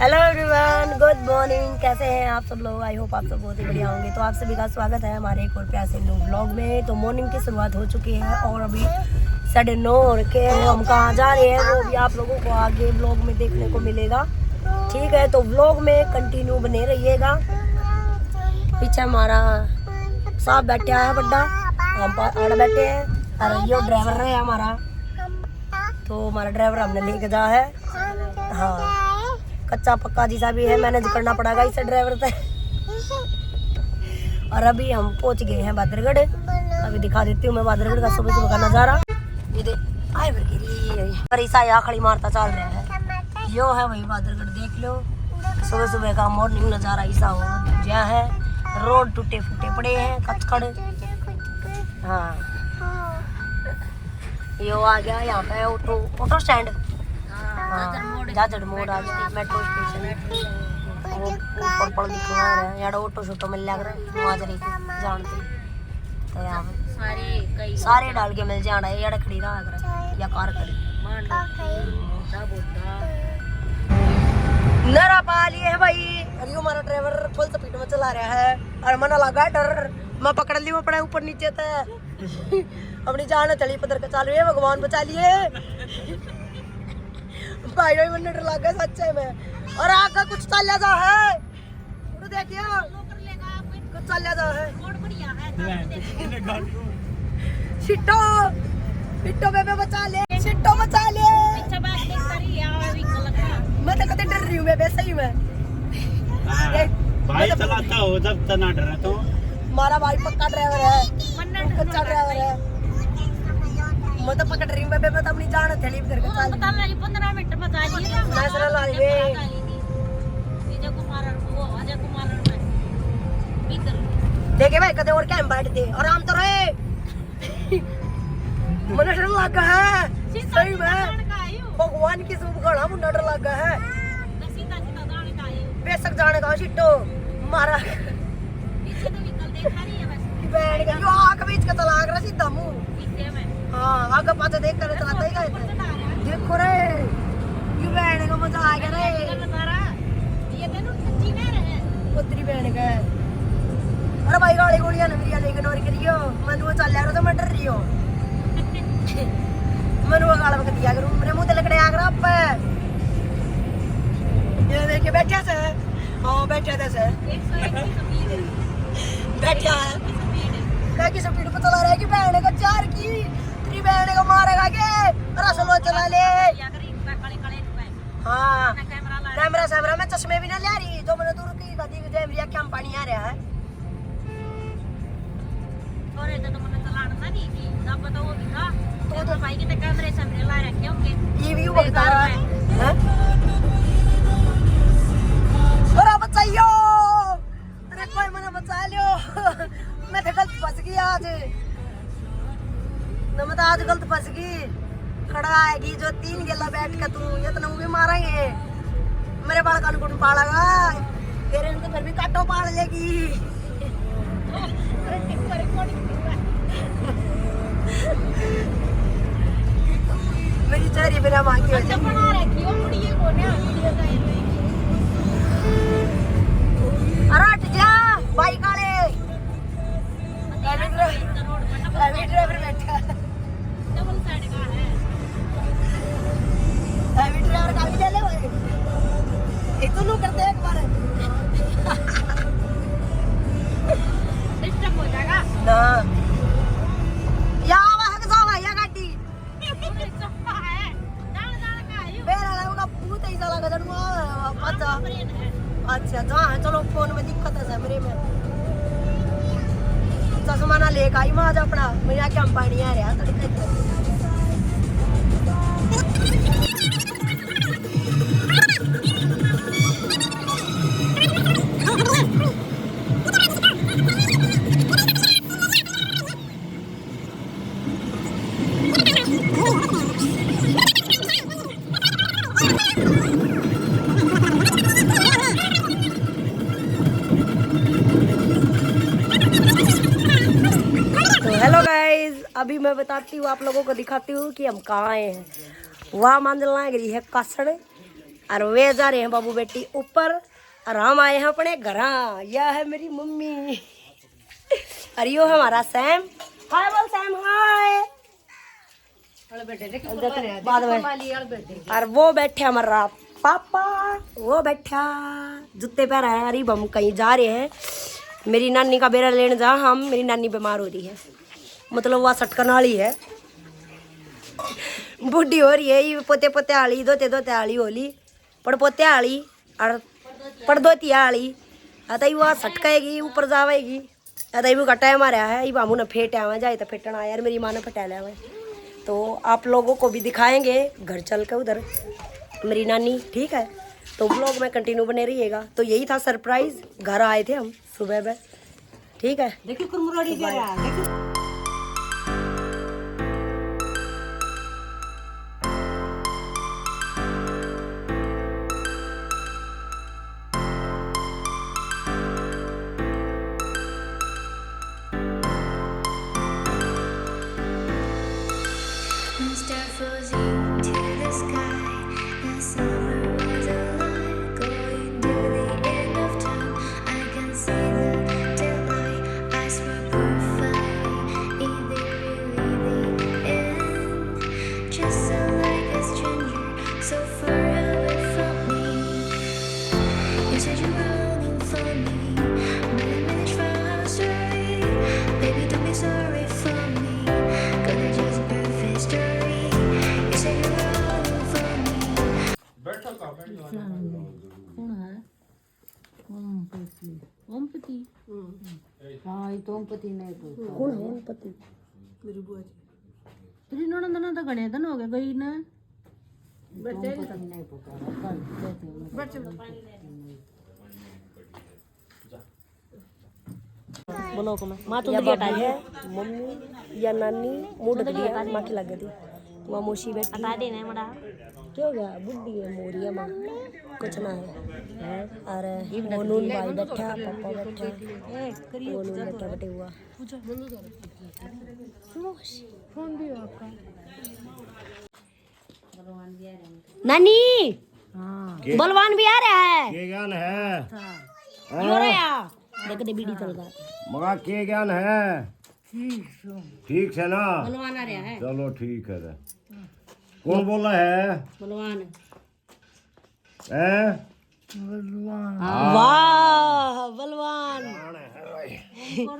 Hello everyone, good morning. कैसे हैं आप सब लोग? आई होप आप सब बहुत ही बढ़िया होंगे। तो आप सभी का स्वागत है हमारे एक और प्यारे न्यू व्लॉग में। तो मॉर्निंग की शुरुआत हो चुकी है और अभी 9:30 हो रखे हैं। हम कहाँ जा रहे हैं वो भी आप लोगों को आगे व्लॉग में देखने को मिलेगा। ठीक है, तो व्लॉग में कंटिन्यू बने रहिएगा। पीछे हमारा साहब बैठा है बड्डा, हम आड़ बैठे हैं और ये ड्राइवर है हमारा। तो हमारा ड्राइवर हमने लेके जा है। हाँ, कच्चा पक्का जैसा भी है, मैनेज करना पड़ेगा इसे ड्राइवर से। और अभी हम पहुंच गए हैं बादरगढ़। अभी दिखा देती हूँ मैं बादरगढ़ का सुबह सुबह का नज़ारा। ये खड़ी मारता चल रहा है, यो है वही बादरगढ़। देख लो सुबह सुबह का मॉर्निंग नज़ारा ऐसा हो गया है। रोड टूटे फूटे पड़े हैं, कचकड़। हाँ, यो आ गया यहाँ पे ऑटो स्टैंड। जाजड़ मोड़ आ गया, मेट्रो स्टेशन। वो ऊपर पड़ लिखा है यार, ऑटो शोटो मिल लग रहा है माजरी जानती। तो यहाँ पे सारे डाल के मिल जाना है। यार खड़ी रहा कर या कार खड़ी नरा पा लिए है भाई। अरे हमारा ड्राइवर फुल स्पीड में चला रहा है और मना लगा डर। मैं पकड़ ली, मैं पड़ा ऊपर नीचे थे। अपनी जान चली पदर के चालू है, भगवान बचा लिए। भाई भाई डर लग गया सच्चे में। और आगे कुछ चल जा है, तो देखिए कुछ चल जा है। शिट्टो शिट्टो बेबे बचा ले, शिट्टो बचा ले। मैं तो कभी डर रही हूँ बेबे, सही में। भाई चलाता हो जब तना डरा तो। हमारा भाई पक्का ड्राइवर है, कच्चा ड्राइवर है। मैं तो पकड़ रही हूँ बेबे, मैं तो अपनी जान थैली करके चल। 15 मिनट बता लिए नेशनल हाईवे। देखे भाई कदे और क्या बैठ दे आराम तो रहे। मन डर लगा है सही में, भगवान की सूप खाना मुझे डर लगा है। बेशक जाने का शिट्टो मारा यो आग बीच का चला रहा सीधा मुंह। हाँ, आगे पाछे देख कर चलाता ही गए। देखो रे, ये बहन का मजा आ गया रे। पुत्री बहन का। अरे भाई गाड़ी गोलियां न मेरी लेकिन और करियो मनु चल रहा तो मैं डर रही हूं। मनु गाल बक दिया करूं, मेरे मुंह ते लकड़े आ रहा पे। ये देखिए बैठा से। हां बैठा था से, बैठा है की स्पीड पे चला रहा है कि बहन का चार की तेरी बहन का मारेगा के। अरे चलो चला ले। हाँ, कैमरा सैमरा में चश्मे भी ना ले रही, जो मैंने दूर की गदी कैमरा क्या पानी आ रहा है। और ये तो मैंने चलाना नहीं थी, तब बताओ वो भी था। तो भाई के कैमरे सैमरे ला रखे होंगे, ये भी बता रहा है। अरे बचाइयो, अरे कोई मना बचा लियो। मैं तो गलत फंस गई आज, मैं तो आज गलत फंस गई। खड़ा आएगी जो 3 गेला बैठ के तू ये तो भी मारेंगे। मेरे बाल कान कुट पालेगा, तेरे इनको फिर भी काटो पाल लेगी। मेरी चेहरी बिना मांगी हो जाए। अरे हट जा बाइक वाले। ड्राइवर बैठा डबल साइड का है। ड्राइवर का भी ले ले भाई, इतना करते एक बार डिस्टर्ब हो जाएगा ना। या वहां के जावा या गाड़ी चप्पा है जान का है। मेरा लगा पूत ऐसा लगा जनवा पता। अच्छा जहाँ चलो, फोन में दिक्कत है मेरे में। चश्मा ना लेकर आई मैं आज अपना, मेरा क्या पानी आ रहा तड़के। हेलो गाइस, अभी मैं बताती हूँ आप लोगों को, दिखाती हूँ कि हम कहाँ आए हैं। वहाँ मंजिल लग रही है कासड़, और वे जा रहे हैं बाबू बेटी ऊपर और हम आए हैं अपने घर। यह है मेरी मम्मी और यो है हमारा सैम। हाय बोल सैम हाय। बाद में और वो बैठे हमारा पापा, वो बैठा जूते पैर है। अरे हम कहीं जा रहे हैं, मेरी नानी का बेरा लेने जा हम। मेरी नानी बीमार हो रही है, मतलब वह सटकन वाली है, बूढ़ी हो रही है। ये पोते पोते आली दोते दोते आली होली पड़ पोते आली और पड़ दोती आली अतई वह सटकाएगी ऊपर जावेगी। अतई भी टाइम आ रहा है, बामू ने फेंटे आवे जाए तो फेंटना यार मेरी माँ ने फटा लिया हुआ। तो आप लोगों को भी दिखाएंगे घर चल के उधर मेरी नानी, ठीक है। तो ब्लॉग में कंटिन्यू बने रहिएगा। तो यही था सरप्राइज, घर आए थे हम सुबह में, ठीक है। देखिए कुरमुराड़ी क्या रहा है। ब्लॉग में माँ तो हटाई है मम्मी या नानी मुँह ढक दिया माँ की लग गई। वहाँ मोशी बैठी क्या हो गया, बुढ़ी है मोरिया माँ कुछ ना है। अरे मोनून भाई बैठा, पापा बैठा, मोनून बैठा बैठे हुआ। नानी बलवान भी आ रहा है। के ज्ञान है देख दे बीड़ी चल रहा मगा के ज्ञान है। ठीक है ना, बलवान आ रहा है। चलो ठीक है। कौन बोला है? बलवान है वाह बलवान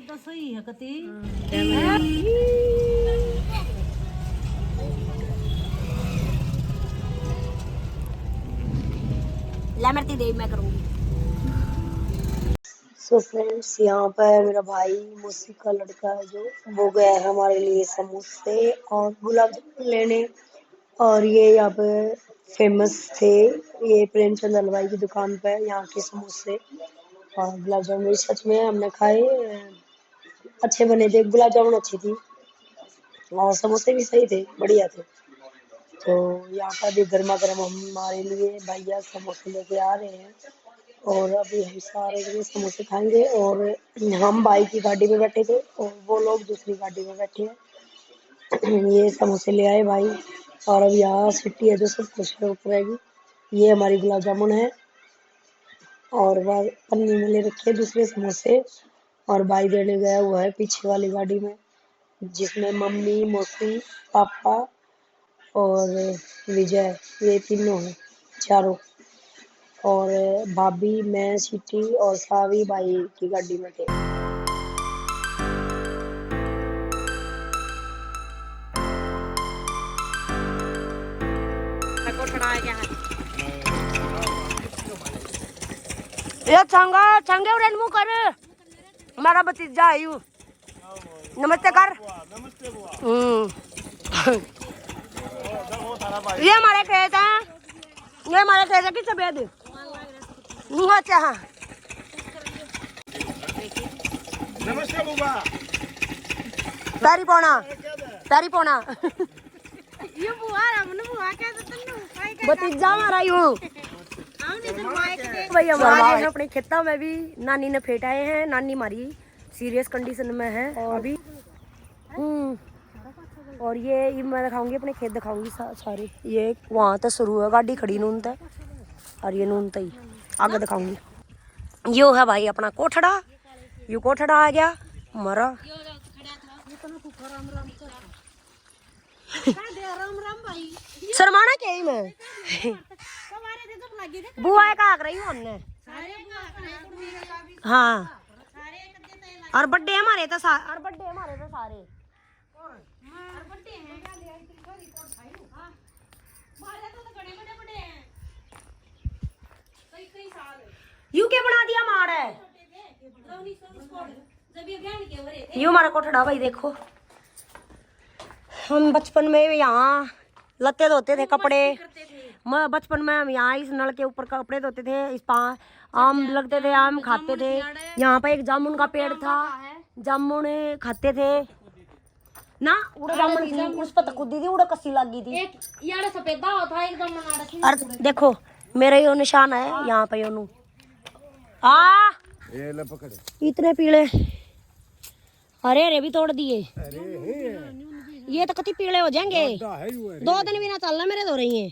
तो सही है कति लेमरती देव मैं करूंगी। सो फ्रेंड्स यहाँ पर मेरा भाई मौसी का लड़का है जो वो गया है हमारे लिए समोसे और गुलाब जामुन लेने। और ये यहाँ पे फेमस थे, ये प्रेमचंद हलवाई की दुकान पे यहाँ के समोसे और गुलाब जामुन सच में हमने खाए, अच्छे बने थे। गुलाब जामुन अच्छी थी और समोसे भी सही थे, बढ़िया थे। तो यहाँ पर भी गर्मा गर्म हमारे लिए भैया समोसे लेके आ रहे हैं और अभी हम सारे के लिए समोसे खाएंगे। और हम भाई की गाड़ी में बैठे थे और वो लोग दूसरी गाड़ी में बैठे हैं। ये समोसे ले आए भाई और अब यहाँ सिट्टी है जो सब कुछ रहेगी। ये हमारी गुलाब जामुन है और वह पन्नी में ले रखे दूसरे समोसे और भाई देने गया हुआ है पीछे वाली गाड़ी में, जिसमें मम्मी मौसी पापा और विजय, ये तीनों हैं चारों। और भाभी मैं सिटी और सावी भाई की गाड़ी में थे। ये छंगे उड़न मुंह कर हमारा भतीजा आयु। नमस्ते कर। ये हमारे खेत हैं, ये हमारे खेत है कि सफेद। अच्छा हाँ नमस्ते बुआ। तारी पौना तारी पौना ये बुआ हमने बुआ क्या तो भतीजा हमारा यू भाई हमारे अपने खेतों में भी नानी ने फेंटाए हैं। नानी हमारी सीरियस कंडीशन में है अभी। और ये मैं दिखाऊंगी अपने खेत दिखाऊंगी सारे। ये वहाँ तक शुरू है गाड़ी खड़ी नून तक और ये नून तई आगे दिखाऊंगी। यो है भाई अपना कोठड़ा, यो कोठड़ा आ गया हमारा। शर्माना क्या ही मैं बुआ का रही हूँ हमने। हाँ और बर्थडे हमारे तो और बर्थडे हमारे तो सारे यू क्या बना दिया मार है। यू हमारा कोठड़ा भाई देखो। हम बचपन में यहाँ लत्ते धोते थे कपड़े। मैं बचपन में हम यहाँ इस नल के ऊपर कपड़े धोते थे। इस आम लगते थे, आम खाते थे। यहाँ पे एक जामुन का पेड़ था, जामुन खाते थे ना। उड़े जामुन थी, उस पर कूदी थी, उड़े कस्सी लगी थी। यार सफेदा होता है एकदम। और देखो मेरा यो निशान है यहाँ पे योनू ये ले पकड़े। इतने पीले हरे हरे भी तोड़ दिए। ये तो कति पीले हो जाएंगे। 2 दिन भी ना चलना मेरे धो रही हैं।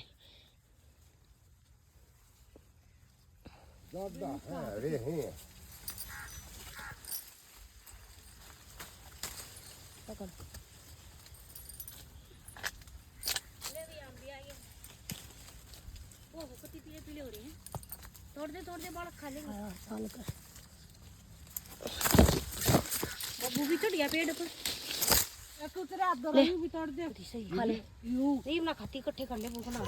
तोड़ दे बाल खा लेंगे। बब्बू भी चढ़ गया पेड़ पर। ले भी तोड़ दे सही खा ले। नहीं ना खाती इकट्ठे कर ले वो बना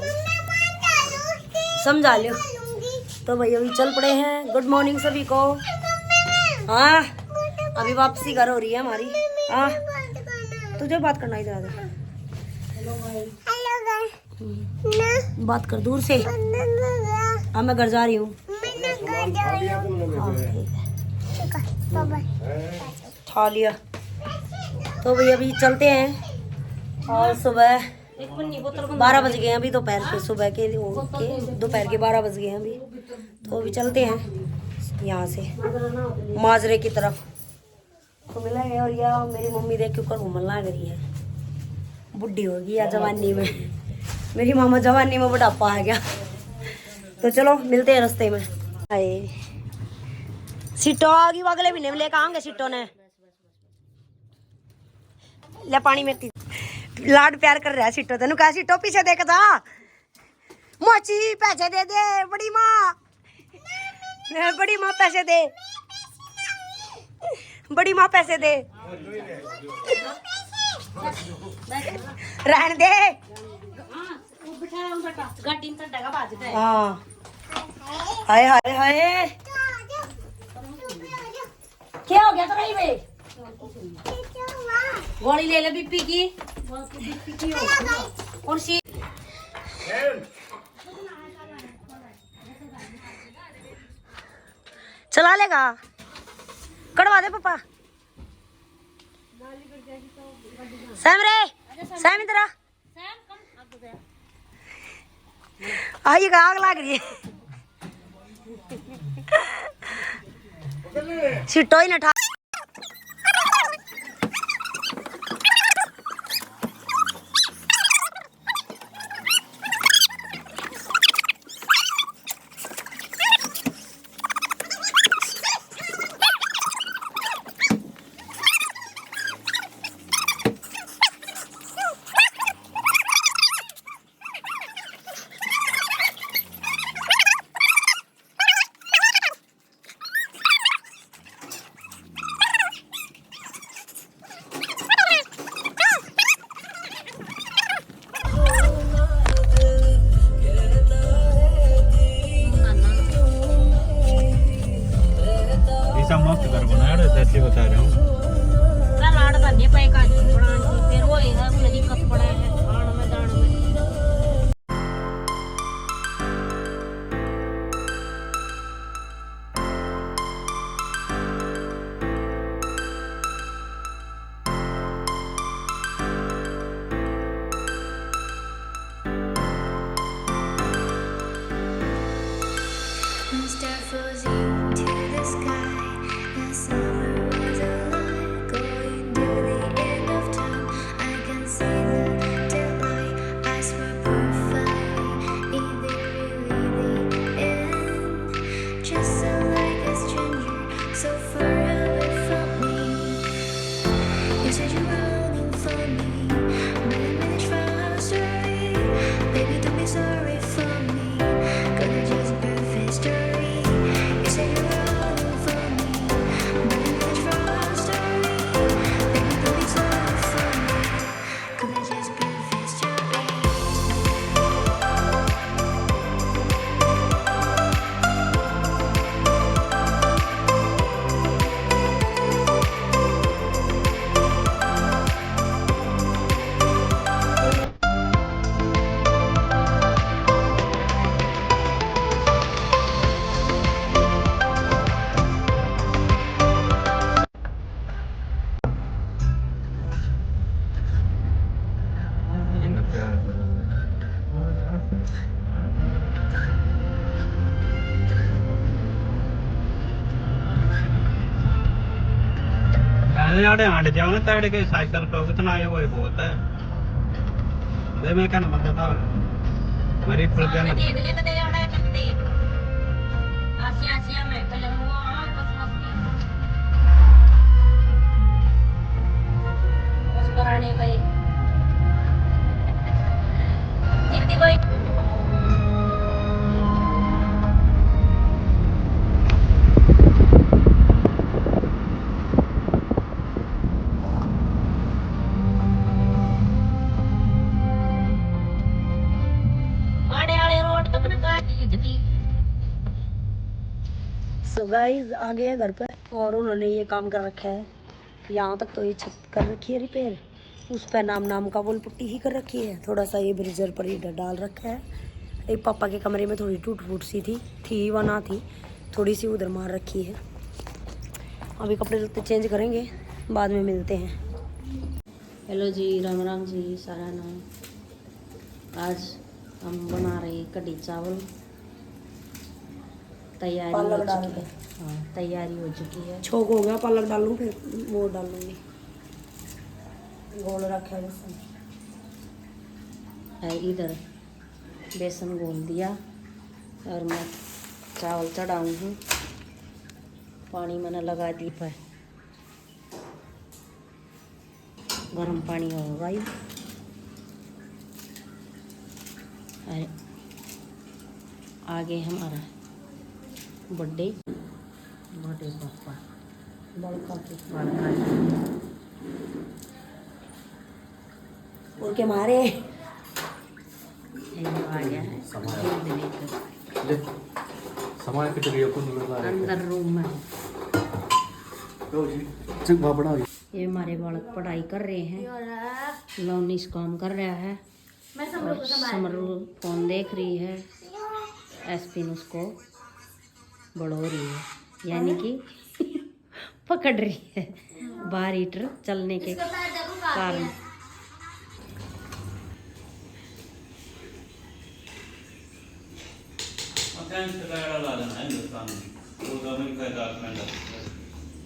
समझा लो। तो भाई अभी चल पड़े हैं। गुड मॉर्निंग सभी को। हाँ अभी वापसी घर हो रही है हमारी। हाँ तुझे बात करना इधर आ। बात कर दूर से। हाँ मैं घर जा रही हूँ। खा लिया तो भाई अभी चलते हैं। और सुबह 12 बज गए हैं अभी दोपहर के। सुबह के दोपहर के 12 बज गए हैं अभी। तो अभी चलते हैं यहाँ से माजरे की तरफ। तो मिला है। और यह मेरी मम्मी देख के घूमने लग रही है। बुढ़ी होगी या जवानी में। मेरी मामा जवानी में बुढ़ापा आ गया। तो चलो मिलते हैं रास्ते में। हाय सीटो आ गई। अगले महीने में लेकर आएंगे सीटो ने। ले पानी में लाड प्यार कर रहा है सीटो। तेन कहा सीटो पीछे देख जा। मोची पैसे दे दे। बड़ी माँ पैसे दे। बड़ी माँ पैसे दे। रहने दे। हाँ हाय हाय हाय क्या हो गया तेरा में। गोली ले ले बीपी की। और सी चला लेगा। कड़वा दे पापा। सैम रे सैम इधर आ। आइए आग लग रही है। सीटो ही न मस्त घर बनाया सच्ची बता रहा हूँ। लाड़ करने पे का फिर वो है दिक्कत पड़ा है खाने में दाने में। Perfect, is it really the end of time? I can see the daylight. I swear अरे आड़े हट जाओ ना तड़े के साइकिल को कितना ये वो बहुत है दे मैं कहना मतलब था मेरी प्रजन दे दे तो दे आड़ा करते आसिया आसिया मैं कलमुआ बस बस कराने गए दीदी भाई सो गाइस आ गए हैं घर पर और उन्होंने ये काम कर रखा है। यहाँ तक तो ये छत कर रखी है रिपेयर, उस पर नाम का वॉल पुट्टी ही कर रखी है। थोड़ा सा ये ब्रिजर पर ही डाल रखा है। एक पापा के कमरे में थोड़ी टूट फूट सी थी वरना थी थोड़ी सी उधर मार रखी है। अभी कपड़े लत्ते चेंज करेंगे, बाद में मिलते हैं। हेलो जी, राम राम जी, सारा नाम। आज हम बना रहे हैं कढ़ी चावल। तैयारी हो चुकी है। हाँ, तैयारी हो चुकी है। छोक हो गया, पालक डालूँ फिर वो डालूंगी। घोल रखा है बेसन है, इधर बेसन घोल दिया और मैं चावल चढ़ाऊँगी। पानी मैंने लगा दी पर गर्म पानी होगा ही। अरे आगे हमारा बर्थडे पापा बड़का के और के मारे आ गया है समाज के लिए कुछ मिला अंदर रूम में। चुप बाबड़ा ये हमारे बालक पढ़ाई कर रहे हैं, लौनिस काम कर रहा है और समरू फोन देख रही है। एसपिन उसको बढ़ो रही है, यानी कि पकड़ रही है बाहर हीटर चलने के कारण।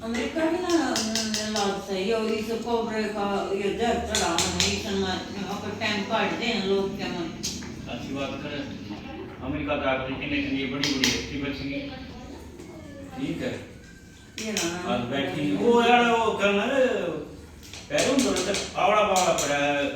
अमेरिका भी ना लाभ सही और इस कोबरे का ये दर चढ़ा नहीं सनमान और टाइम काट दे लोग क्या मन अच्छी बात कर अमेरिका का कितने बड़ी बड़ी अच्छी बच्ची ठीक है ये ना आज बैठी वो यार वो करना रे पैरों तो आवड़ा बावड़ा पड़ा है।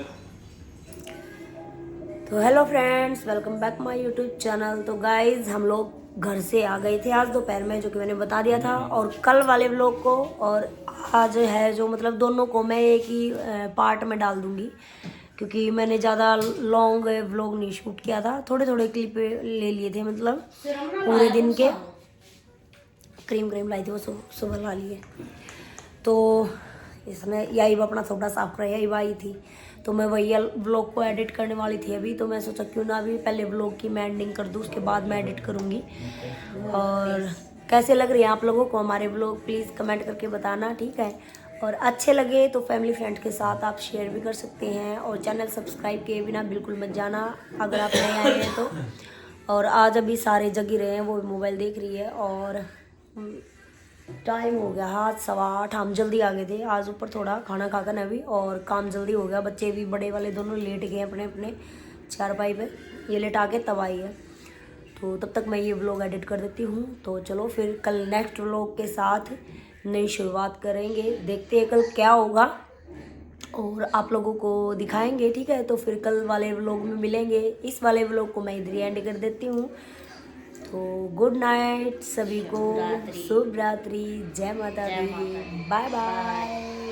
तो hello friends, welcome back my YouTube channel. तो गाइज हम लोग घर से आ गए थे आज दोपहर में, जो कि मैंने बता दिया था। और कल वाले व्लॉग को और आज है जो मतलब दोनों को मैं एक ही पार्ट में डाल दूंगी, क्योंकि मैंने ज़्यादा लॉन्ग व्लॉग नहीं शूट किया था। थोड़े थोड़े क्लिप ले लिए थे, मतलब पूरे दिन के। क्रीम लाई थी वो सुबह ला लिए। तो इसने यही अपना थोड़ा साफ कर यही आई थी, तो मैं वही व्लॉग को एडिट करने वाली थी अभी। तो मैं सोचा क्यों ना अभी पहले व्लॉग की मैं एंडिंग कर दूँ, उसके बाद मैं एडिट करूँगी। और कैसे लग रही है आप लोगों को हमारे व्लॉग, प्लीज़ कमेंट करके बताना, ठीक है। और अच्छे लगे तो फैमिली फ्रेंड्स के साथ आप शेयर भी कर सकते हैं। और चैनल सब्सक्राइब किए बिना बिल्कुल मत जाना अगर आप नए आए हैं तो। और आज अभी सारे जगी रहे हैं, वो मोबाइल देख रही है। और टाइम हो गया 7:15, हम जल्दी आ गए थे आज ऊपर थोड़ा खाना खाकर अभी, और काम जल्दी हो गया। बच्चे भी बड़े वाले दोनों लेट गए अपने अपने चारपाई पे, ये लेट आके तब आई है। तो तब तक मैं ये व्लॉग एडिट कर देती हूँ। तो चलो फिर कल नेक्स्ट व्लॉग के साथ नई शुरुआत करेंगे, देखते हैं कल क्या होगा और आप लोगों को दिखाएंगे, ठीक है। तो फिर कल वाले व्लॉग में मिलेंगे। इस वाले व्लॉग को मैं इधर ही एंड कर देती हूँ। तो गुड नाइट सभी को, शुभ रात्रि, जय माता दी, बाय बाय।